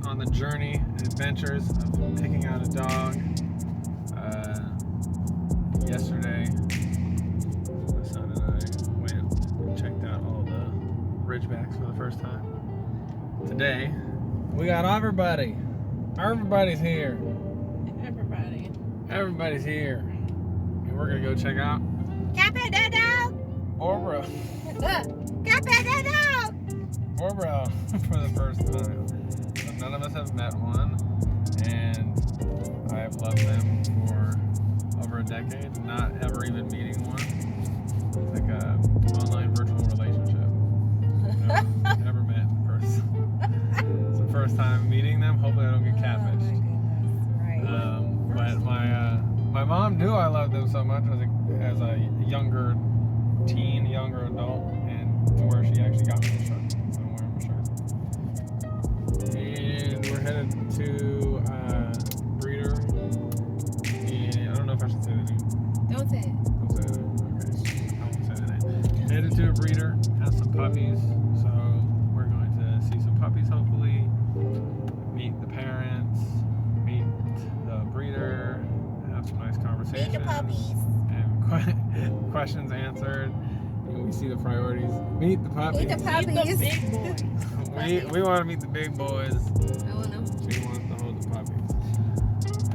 on the journey and adventures of picking out a dog. Yesterday, my son and I went and checked out all the Ridgebacks for the first time. Today, we got everybody. Everybody's here. Everybody's here. And we're gonna go check out Boerboel. Boerboel for the first time. So none of us have met one, and I have loved them for over a decade, not ever even meeting one. It's like a online virtual relationship. Never met in person. It's the first time meeting them. Hopefully I don't get catfished. But my mom knew I loved them so much as a younger teen, younger adult, and to where she actually got me the shirt. So I'm wearing my shirt. And we're headed to breeder. And I don't know if I should say the name. Don't say it. Don't say the name. Okay. I won't say the name. Headed to a breeder, have some puppies. So we're going to see some puppies hopefully. Meet the parents. Meet the breeder. Have some nice conversations. Meet the puppies. And questions answered. And we see the priorities. Meet the puppies. Meet the puppies. Meet the big boys. we want to meet the big boys. I want to. She wants to hold the puppies.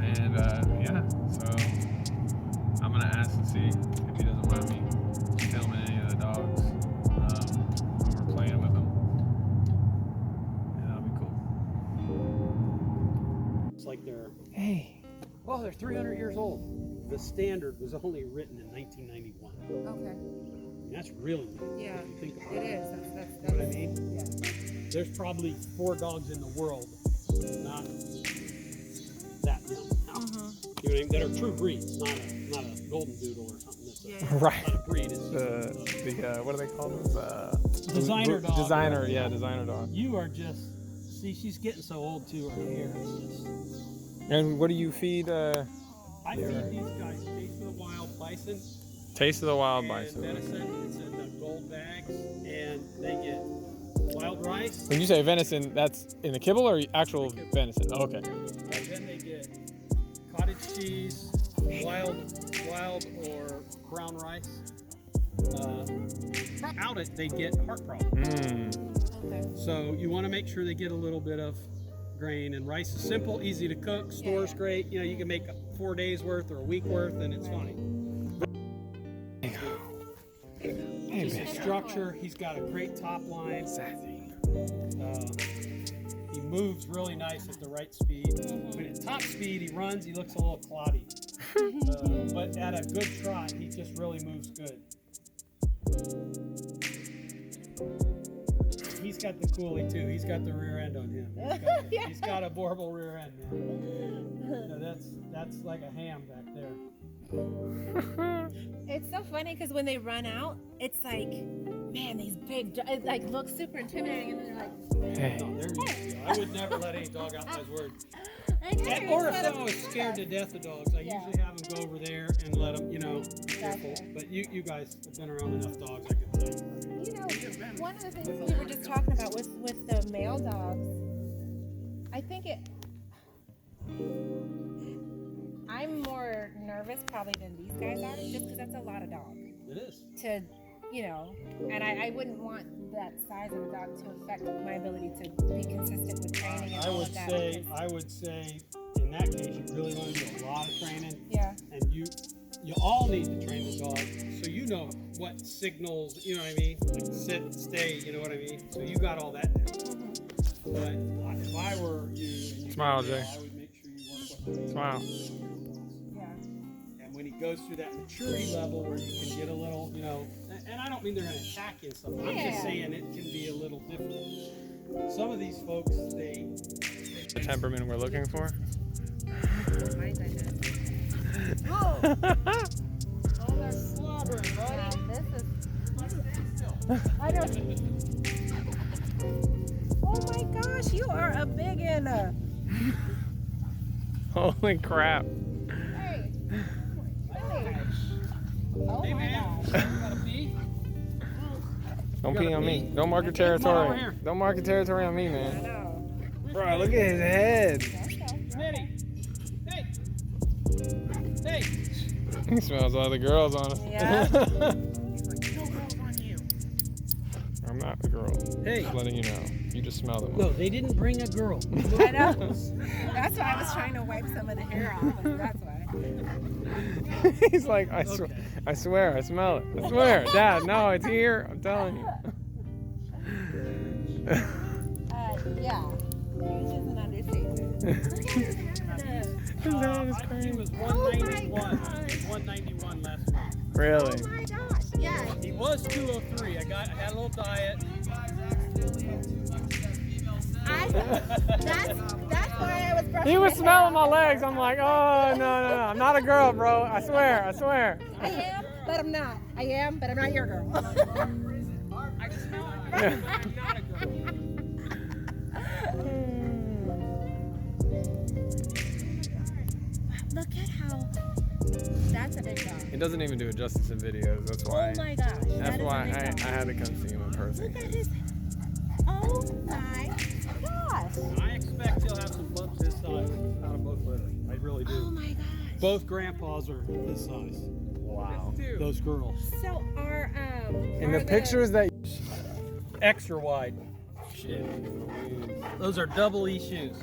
And yeah, so I'm going to ask to see if he doesn't mind me filming any of the dogs when we're playing with them. And that'll be cool. It's like they're, Hey. oh, they're 300 years old. The standard was only written in 1991. Okay. And that's really new. Yeah. If you think about It it. is. You know what I mean? Yeah. There's probably 4 dogs in the world not that young now. You know what I mean? That are true breeds, not a golden doodle or something. That's Right. not a breed. It's The what do they call them? Designer dog. Designer, yeah, designer dog. You are just, see, she's getting so old too. Her hair is just. And what do you feed? I feed these guys Taste of the Wild Bison. Taste of the Wild And Bison. venison. It's in the gold bags, and they get wild rice. When you say venison, that's in the kibble or actual venison? Oh, okay. And then they get cottage cheese, wild or brown rice. Out it, they get heart problems. Okay. So you want to make sure they get a little bit of grain, and rice is simple, easy to cook, stores great. You know, you can make 4 days worth or a week worth, and it's fine. Just his structure, he's got a great top line. He moves really nice at the right speed. But at top speed, he runs, he looks a little cloddy. But at a good trot, he just really moves good. He's got the coolie too. He's got the rear end on him. He's got a Boerboel rear end, man. So that's like a ham back there. It's so funny because when they run out, it's like, man, these big, it like looks super intimidating, and then they're like, Hey. No, there you go. I would never let any dog out his word. I know, Or if instead I of- was scared to death of dogs, I usually have them go over there and let them, be careful. But you guys have been around enough dogs, I can tell you. You know, one of the things we were just talking about with the male dogs, I think I'm more nervous probably than these guys are, just because that's a lot of dogs It is. to, and I wouldn't want that size of a dog to affect my ability to be consistent with training and I all would of that. say, because- in that case, you really want to do a lot of training, yeah, and you all need to train the dog, so you know what signals, you know what I mean, like sit, stay, you know what I mean. So you got all that down. But if I were you, and you Smile, did that, Jay. I would make sure you work with them. Smile. yeah. And when he goes through that maturity level where you can get a little, and I don't mean they're going to attack you and stuff. I'm Yeah. just saying it can be a little different. Some of these folks, they The temperament we're looking for. Oh, oh, they're slobbering, wow, buddy. this is. I don't. Oh my gosh, you are a big one. Holy crap. Hey. Hey. Oh Hey, my man. gosh. You gotta pee? Don't You gotta pee on me. pee? Don't mark your Come on over territory. here. Don't mark your territory on me, I man. know. Bro, look at his head. Smitty. Hey. Hey. He smells all the girls on us. Yeah. No girls on you. I'm not the girl. Hey. Just letting you know. You just smell them. No, they didn't bring a girl. I know. That's why I was trying to wipe some of the hair off. That's why. He's like, I swear, I smell it. I swear, Dad, no, it's here. I'm telling you. Yeah. Huge is an understatement. His head is He crazy. was 191. 191 last week. Really? Oh my gosh. Yeah. He was 203. I had a little diet. That's why I was brushing He was my smelling hair. my legs. I'm like, oh, no. I'm not a girl, bro. I swear. I am, but I'm not. I am, but I'm not your girl. I smell it. I'm not a girl. Look at how. That's a big dog. He doesn't even do it justice in videos. That's why. Oh my gosh. That's why I I had to come see him in person. Look at his. Oh my gosh. I expect he'll have some bumps this size out of both litters. I really do. Oh my gosh. Both grandpas are this size. Wow. Those girls. So are In the pictures that. Extra wide. Shit. Those are double E shoes.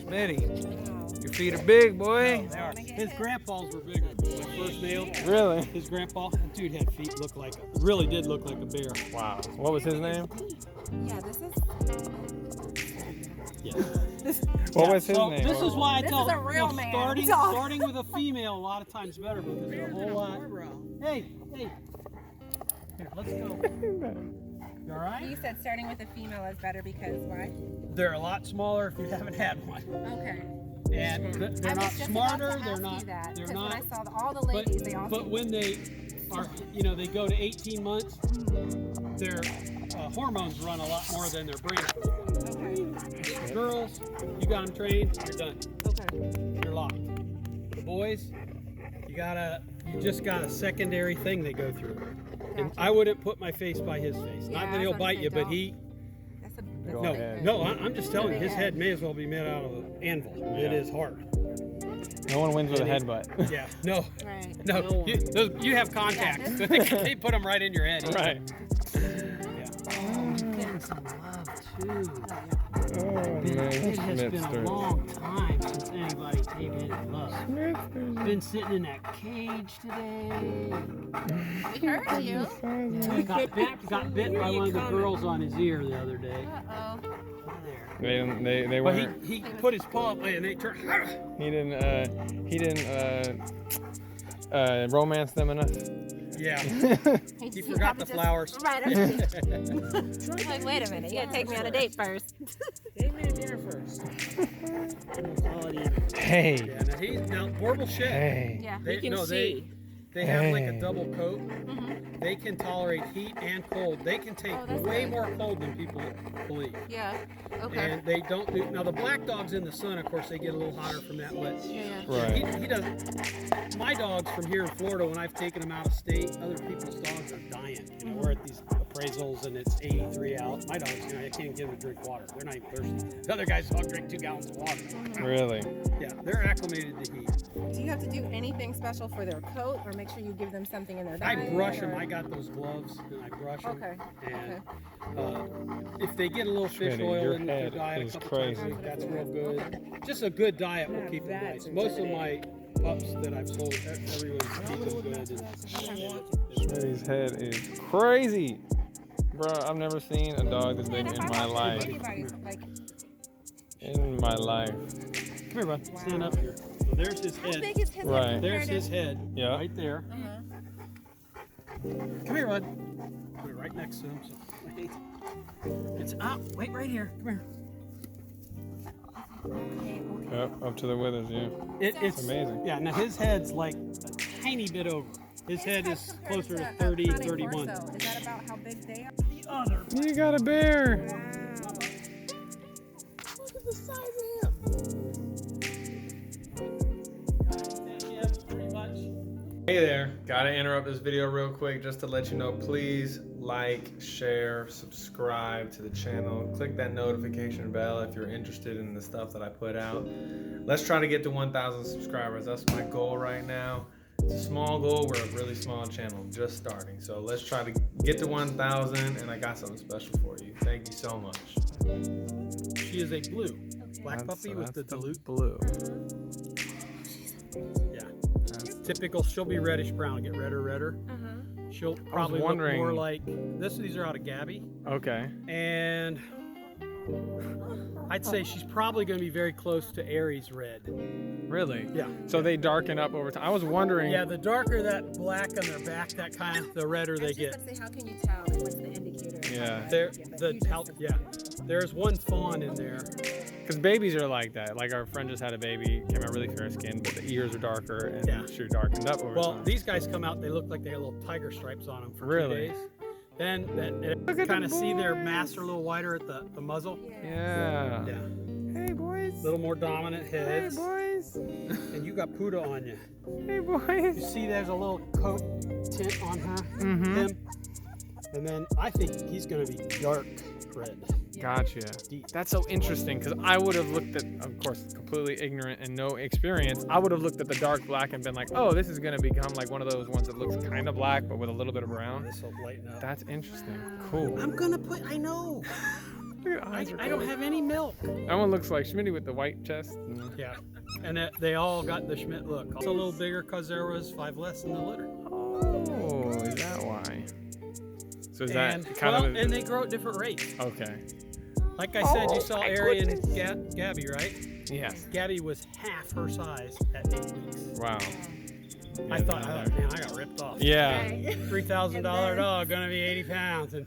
Smitty, your feet are big, boy. They are. His grandpas were bigger. My first nail. Really? His grandpa, that dude had feet really did look like a bear. Wow. What was his name? Yeah, this is. Yeah. What was his name? This is why I This tell is a real man. starting with a female a lot of times better because there's a whole lot. Hey. Here, let's go. You all right? You said starting with a female is better because why? They're a lot smaller if you haven't had one. Okay. And they're I not was just smarter, about to they're ask not you that, they're 'cause not when I saw all the ladies, they all. but when they are, they go to 18 months, their hormones run a lot more than their brain. Okay. Girls, you got them trained, you're done. Okay. You're locked. The boys, you just got a secondary thing they go through. And I wouldn't put my face by his face. Yeah, Not I that he'll was gonna bite say, you, but don't. he. That's a Go big ahead. head. No, I'm just telling you, Big his head. head may as well be made out of an anvil. Yeah. It is hard. No one wins with a headbutt. Yeah. No. Right. No. You have contacts. Yeah, They put them right in your head. Right. Yeah. Getting some love too. Oh, man. It has been a Schmitzster. long time since anybody gave his love. Been sitting in that cage today. We heard you. Got bit by one of the girls on his ear the other day. Uh-oh. They But weren't. he put his paw up and they turned. He didn't romance them enough. Yeah. He He forgot the flowers. Right. Like, wait a minute. You gotta take me on a date first. Take me to dinner first. Hey. Yeah, now Boerboel shed. Hey. Yeah. They have like a Hey. double coat. They can tolerate heat and cold. They can take Oh, that's way good. more cold than people believe. Yeah. Okay. And they don't do. Now the black dogs in the sun, of course, they get a little hotter from that. But Yeah. Right. he doesn't. My dogs from here in Florida, when I've taken them out of state, other people's dogs are dying. We're at these appraisals and it's 83 out. My dogs, I can't give them a drink of water. They're not even thirsty. The other guys all drink 2 gallons of water. Really? Yeah, they're acclimated to heat. Do you have to do anything special for their coat, or make sure you give them something in their I diet? brush them. or- I got those gloves and I brush them. Okay. And if they get a little fish Schmitty, oil your in their head diet is a couple times, crazy. that's real good. Just a good diet will keep them nice. Most of my pups that I've sold, everyone's keep them good. Schmitty's head is crazy. Bro, I've never seen a dog this big in my life. In my life. Come here, bud. Stand up here. So there's his How head. big is his Right. head? There's his head. Yeah. Right there. Come here, bud. Put it right next to him. So it's up. Wait right here. Come here. Up to the withers, yeah. It's amazing. Yeah, now his head's like a tiny bit over. His head is closer to 30, 31. Is that about how big they are? The other. You got a bear. Wow. Look at the size of him. Hey there. Gotta interrupt this video real quick just to let you know, please like, share, subscribe to the channel. Click that notification bell if you're interested in the stuff that I put out. Let's try to get to 1,000 subscribers. That's my goal right now. It's a small goal. We're a really small channel, just starting. So let's try to get to 1,000, and I got something special for you. Thank you so much. She is a blue. Black puppy with the dilute. Blue. Yeah. Typical, she'll be reddish brown, get redder. She'll probably look more like this. These are out of Gabby. Okay. And I'd say she's probably going to be very close to Aries red. Really? Yeah. So they darken up over time. I was wondering. Yeah, the darker that black on their back, that kind of, the redder they get. I was just about to say, how can you tell? Like, what's the indicator? Yeah. There's one fawn in there. Because babies are like that. Like our friend just had a baby, came out really fair skin, but the ears are darker and she darkened up over time. These guys come out, they look like they got little tiger stripes on them for 2 Really? days. Then you kind of see their mass are a little wider at the muzzle. Yeah. Yeah. Hey boys. A little more dominant heads. Hey boys. And you got Puda on you. Hey boys. You see there's a little coat tint on her. Mm-hmm. Him. And then I think he's going to be dark red. Gotcha. That's so interesting because I would have looked at, of course, completely ignorant and no experience. I would have looked at the dark black and been like, oh, this is going to become like one of those ones that looks kind of black but with a little bit of brown. This will lighten up. That's interesting. Cool. I'm going to put, I know. I don't have any milk. That one looks like Schmitty with the white chest. Yeah. And they all got the Schmidt look. It's a little bigger because there was 5 less in the litter. Oh, is that why? So is that kind of... And they grow at different rates. Okay. Like I said, you saw Ari and Gabby, right? Yes. Gabby was half her size at 8 weeks. Wow. I thought, man, I got ripped off. Yeah. $3,000 dog, gonna be 80 pounds. And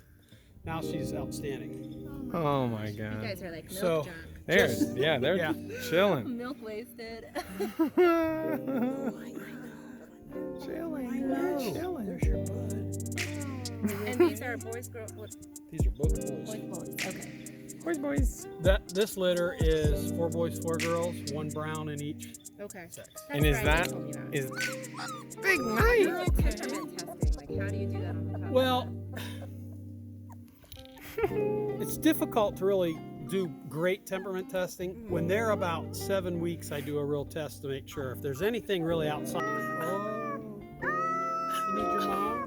now she's outstanding. Oh my God. You guys are like milk junk. They're chilling. Milk wasted. Chilling. There's your bud. And these are boys, girls. These are both boys. Boys. Okay. Boys. This litter is 4 boys, 4 girls, 1 brown in each Okay. sex. And is that big night? Neural temperament testing. Like, how do you do that on the pup? Well, it's difficult to really do great temperament testing. When they're about 7 weeks, I do a real test to make sure if there's anything really outside. Oh, you need your mom?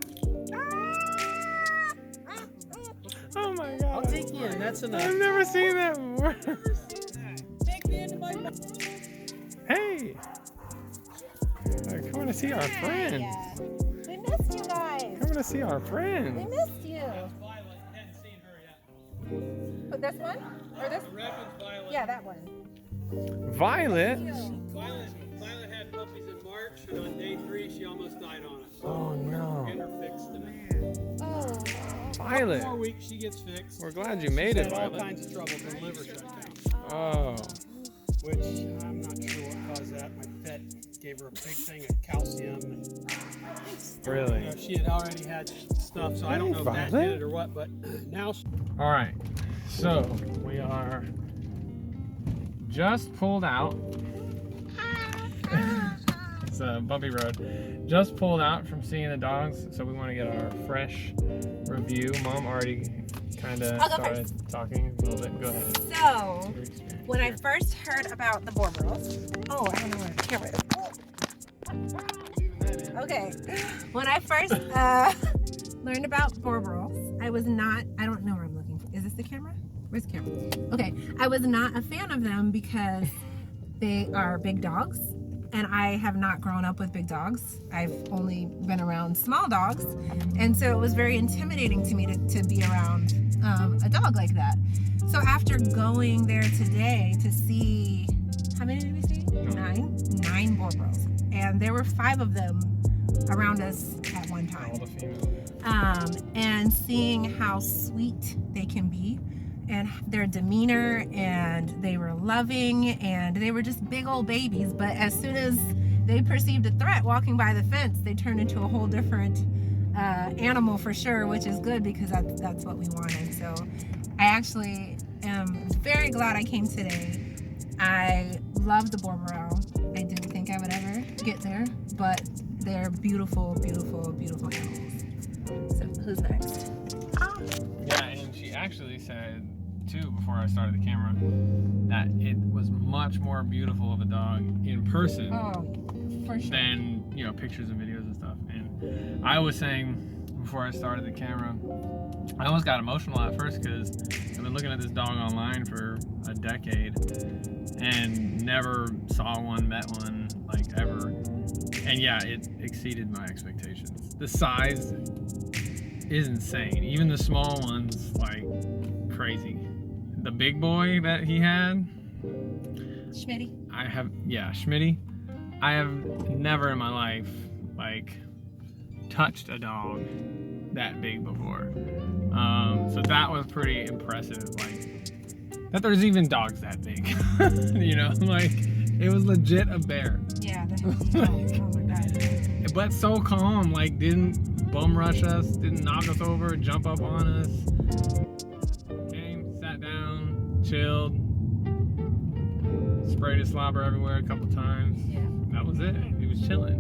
Oh my God. I'll take you in. That's enough. I've never seen that before. Take me into my mouth. Hey. Coming to see our friend. We missed you guys. Coming to see our We friend. missed you. Violet, hadn't seen her yet. But this one? Or this? The red one's Violet. Yeah, that one. Violet. Violet had puppies in March, and on day 3, she almost died on us. Oh no. Getting her fixed today. Oh. Violet. 4 weeks, she gets fixed. We're glad you made it, She's had all Violet. kinds of trouble with liver shutdown, Oh. which I'm not sure what caused that. My vet gave her a big thing of calcium. And, Really? she had already had stuff, so I don't know if that Violet? did it or what, but now All right. So we are just pulled out. It's a bumpy road. Just pulled out from seeing the dogs, so we want to get our fresh review. Mom already kind of I'll go started talking a little bit. Go ahead. So, Your experience. when I first heard about the Boerboels, I don't know where the camera is. Okay. When I first learned about Boerboels, I don't know where I'm looking for. Is this the camera? Where's the camera? Okay. I was not a fan of them because they are big dogs. And I have not grown up with big dogs. I've only been around small dogs. And so it was very intimidating to me to be around a dog like that. So after going there today to see, how many did we see? 9 Boerboels. And there were 5 of them around us at one time. All the females. And seeing how sweet they can be, and their demeanor, and they were loving, and they were just big old babies. But as soon as they perceived a threat walking by the fence, they turned into a whole different animal for sure, which is good because that's what we wanted. So I actually am very glad I came today. I love the Boerboel. I didn't think I would ever get there, but they're beautiful, beautiful, beautiful animals. So who's next? Yeah, and she actually said too before I started the camera that it was much more beautiful of a dog in person For sure. than pictures and videos and stuff. And I was saying before I started the camera, I almost got emotional at first because I've been looking at this dog online for a decade and never saw one, met one, like ever. And yeah, it exceeded my expectations. The size is insane. Even the small ones, like crazy. The big boy that he had, Schmitty. Schmitty. I have never in my life like touched a dog that big before. So that was pretty impressive. Like that there's even dogs that big. Like it was legit a bear. Yeah. Oh my god. But so calm, like didn't bum rush us, didn't knock us over, jump up on us. Came, sat down, chilled, sprayed his slobber everywhere a couple times. Yeah. That was it. He was chilling.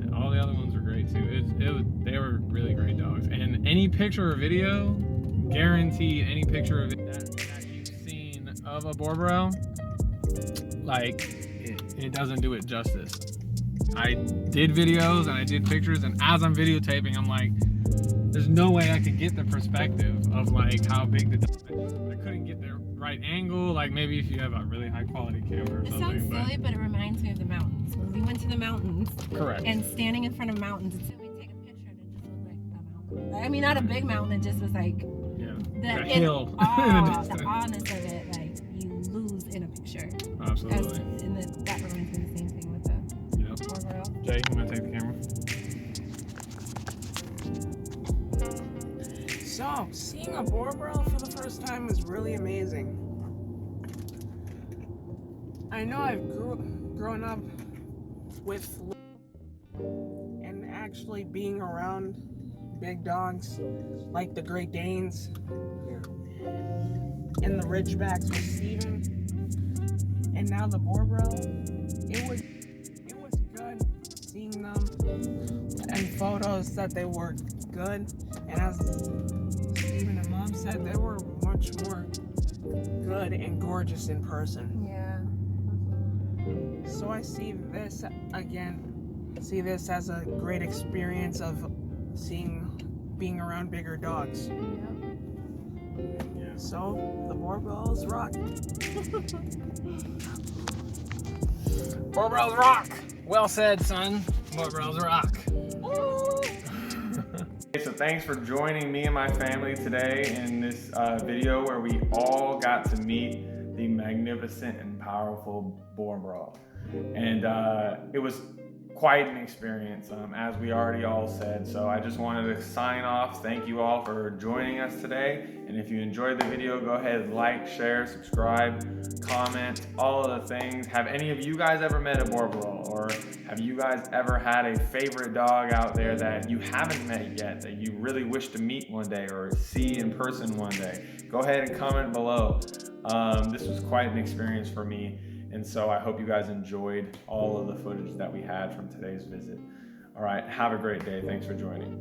And all the other ones were great too. They were really great dogs. And any picture or video, guarantee any picture of it that you've seen of a Boerboel, like it doesn't do it justice. I did videos and I did pictures, and as I'm videotaping, I'm like, there's no way I could get the perspective of like how big the dog. I couldn't get the right angle. Like maybe if you have a really high quality camera or It something. sounds silly, but it reminds me of the mountains. When we went to the mountains, Correct. and standing in front of mountains, and we take a picture and it just looked like a mountain. I mean, not a big mountain. It just was like a hill. the awness of it. Like you lose in a picture. Absolutely. That reminds me of the same thing with the Boerboel. Jay, you want to take the camera? So, seeing a Boerboel for the first time was really amazing. I know I've grown up with and actually being around big dogs like the Great Danes and the Ridgebacks with Steven, and now the Boerboel. It was good seeing them and photos that they were good, and as Steven and Mom said, they were much more good and gorgeous in person. Yeah. So I see this as a great experience of being around bigger dogs. Yeah. So the Boerboels rock. Boerboels rock! Well said, son. Boerboels rock. So thanks for joining me and my family today in this video where we all got to meet the magnificent and powerful Boerboel. And it was quite an experience, as we already all said. So I just wanted to sign off. Thank you all for joining us today. And if you enjoyed the video, go ahead and like, share, subscribe, comment, all of the things. Have any of you guys ever met a Boerboel? Or have you guys ever had a favorite dog out there that you haven't met yet, that you really wish to meet one day or see in person one day? Go ahead and comment below. This was quite an experience for me. And so I hope you guys enjoyed all of the footage that we had from today's visit. All right, have a great day. Thanks for joining.